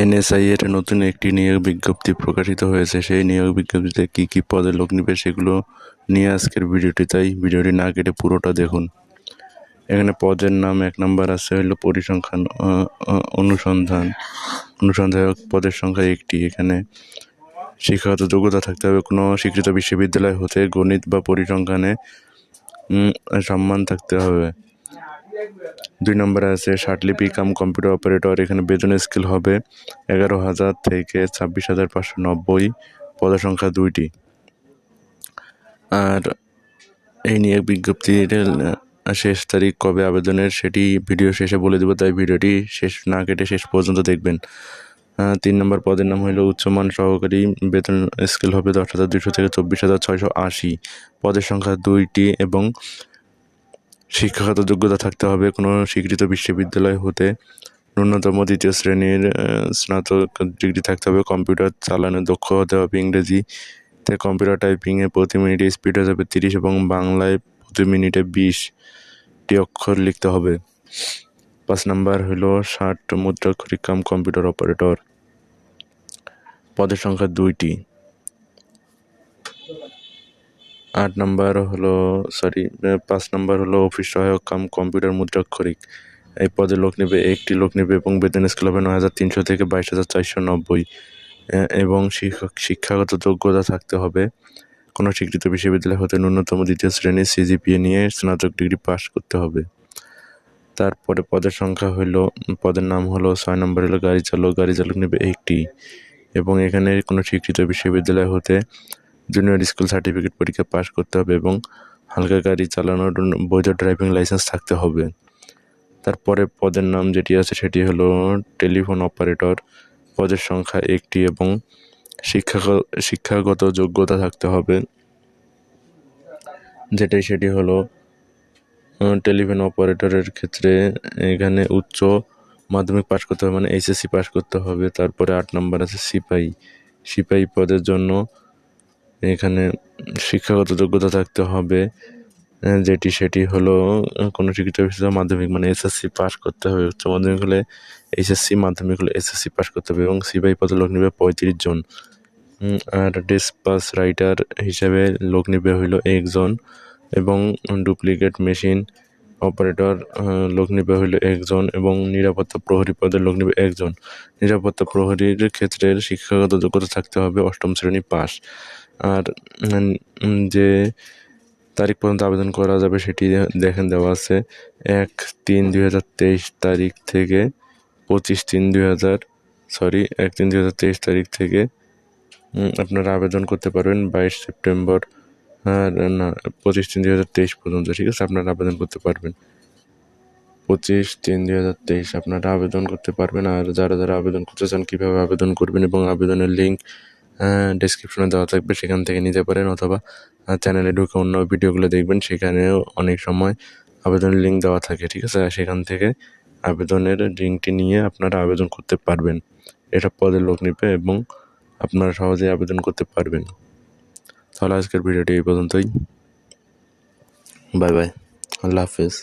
NSI এর নতুন একটি নিয়োগ বিজ্ঞপ্তি প্রকাশিত হয়েছে। সেই নিয়োগ বিজ্ঞপ্তিতে কি কি পদে লোক নিবে সেগুলো নিয়ে আজকের ভিডিওটি, তাই ভিডিওটি না কেটে পুরোটা দেখুন। এখানে পদের নাম 1 নম্বর আছে হলো পরিসংখ্যান অনুসন্ধায়ক, পদের সংখ্যা 1টি। এখানে শিক্ষাগত যোগ্যতা থাকতে হবে, কোনো স্বীকৃত বিশ্ববিদ্যালয় হতে গণিত বা পরিসংখ্যানে সম্মান থাকতে হবে। 2 নম্বরে আছে ষাটলিপি কাম কম্পিউটার অপারেটর। এখানে বেতন স্কেল হবে 11,000 থেকে 26,590, পদের সংখ্যা 2টি। আর এই নিয়োগ বিজ্ঞপ্তির শেষ তারিখ কবে আবেদনের সেটি ভিডিও শেষে বলে দেবো, তাই ভিডিওটি শেষ না কেটে শেষ পর্যন্ত দেখবেন। 3 নম্বর পদের নাম হলো উচ্চমান সহকারী, বেতন স্কেল হবে 10,200 থেকে 24,680, পদের সংখ্যা 2টি এবং শিক্ষাগত যোগ্যতা থাকতে হবে, কোনো স্বীকৃত বিশ্ববিদ্যালয় হতে ন্যূনতম 2য় শ্রেণীর স্নাতক ডিগ্রি থাকতে হবে, কম্পিউটার চালানো দক্ষ হতে হবে, ইংরেজিতে কম্পিউটার টাইপিংয়ে প্রতি মিনিটে স্পিড হতে হবে 30 এবং বাংলায় প্রতি মিনিটে 20টি অক্ষর লিখতে হবে। 5 নম্বর হলো 60 মুদ্রাক্ষরিক কাম কম্পিউটার অপারেটর, পদের সংখ্যা 2টি। 5 নম্বর হলো অফিস সহায়ক কাম কম্পিউটার মুদ্রাক্ষরিক। এই পদে লোক নেবে 1টি লোক নেবে এবং বেতন স্কেল হবে 9,300 থেকে 22,490 এবং শিক্ষাগত যোগ্যতা থাকতে হবে, কোনো স্বীকৃত বিশ্ববিদ্যালয় হতে ন্যূনতম 2য় শ্রেণীর সিজিপিএ নিয়ে স্নাতক ডিগ্রি পাস করতে হবে। তারপরে পদের নাম হলো 6 নম্বর হলো গাড়ি চালক নেবে 1টি এবং এখানে কোনো স্বীকৃত বিশ্ববিদ্যালয় হতে জুনিয়র স্কুল সার্টিফিকেট পরীক্ষা পাস করতে হবে এবং হালকা গাড়ি চালানোর বৈধ ড্রাইভিং লাইসেন্স থাকতে হবে। তারপরে পদের নাম যেটি আছে সেটি হলো টেলিফোন অপারেটর, পদের সংখ্যা 1টি এবং শিক্ষাগত যোগ্যতা থাকতে হবে, সেটি হলো টেলিফোন অপারেটরের ক্ষেত্রে এখানে উচ্চ মাধ্যমিক পাস করতে হবে, মানে এইচএসসি পাস করতে হবে। তারপরে 8 নম্বর আছে সিপাহী পদের জন্য এখানে শিক্ষাগত যোগ্যতা থাকতে হবে, সেটি হলো কোনো স্বীকৃত বিশ্ববিদ্যালয় মাধ্যমিক মানে এসএসসি পাস করতে হবে, উচ্চ মাধ্যমিক হলে এইচএসসি, মাধ্যমিক হলে এসএসসি পাস করতে হবে এবং সিপাহী পদে লোক নেবে 35 জন। আর ডিসপাস রাইটার হিসেবে লোক নেবে হইল 1 জন এবং ডুপ্লিকেট মেশিন অপারেটর লোক নেবে হইল 1 জন এবং নিরাপত্তা প্রহরী পদের লোক নেবে 1 জন। নিরাপত্তা প্রহরীর ক্ষেত্রে শিক্ষাগত যোগ্যতা থাকতে হবে 8ম শ্রেণী পাস। আর যে তারিখ পর্যন্ত আবেদন করা যাবে সেটি দেখেন দেওয়া আছে 1/3/2023 তারিখ থেকে 1/3/2023 তারিখ থেকে আপনারা আবেদন করতে পারবেন 22 সেপ্টেম্বর 25/3/2023 পর্যন্ত। ঠিক আছে, আপনারা আবেদন করতে পারবেন 25/3/2023 আপনারা আবেদন করতে পারবেন। আর যারা আবেদন করতে চান কীভাবে আবেদন করবেন এবং আবেদনের লিঙ্ক ডেসক্রিপশনে দেওয়া থাকবে, সেখান থেকে নিতে পারেন, অথবা চ্যানেলে ঢুকে অন্য ভিডিওগুলো দেখবেন, সেখানেও অনেক সময় আবেদনের লিঙ্ক দেওয়া থাকে। ঠিক আছে, সেখান থেকে আবেদনের লিঙ্কটি নিয়ে আপনারা আবেদন করতে পারবেন। এটা পদে লোক নেবে এবং আপনারা সহজেই আবেদন করতে পারবেন। তাহলে আজকের ভিডিওটি এই পর্যন্তই। বাই বাই, আল্লাহ হাফেজ।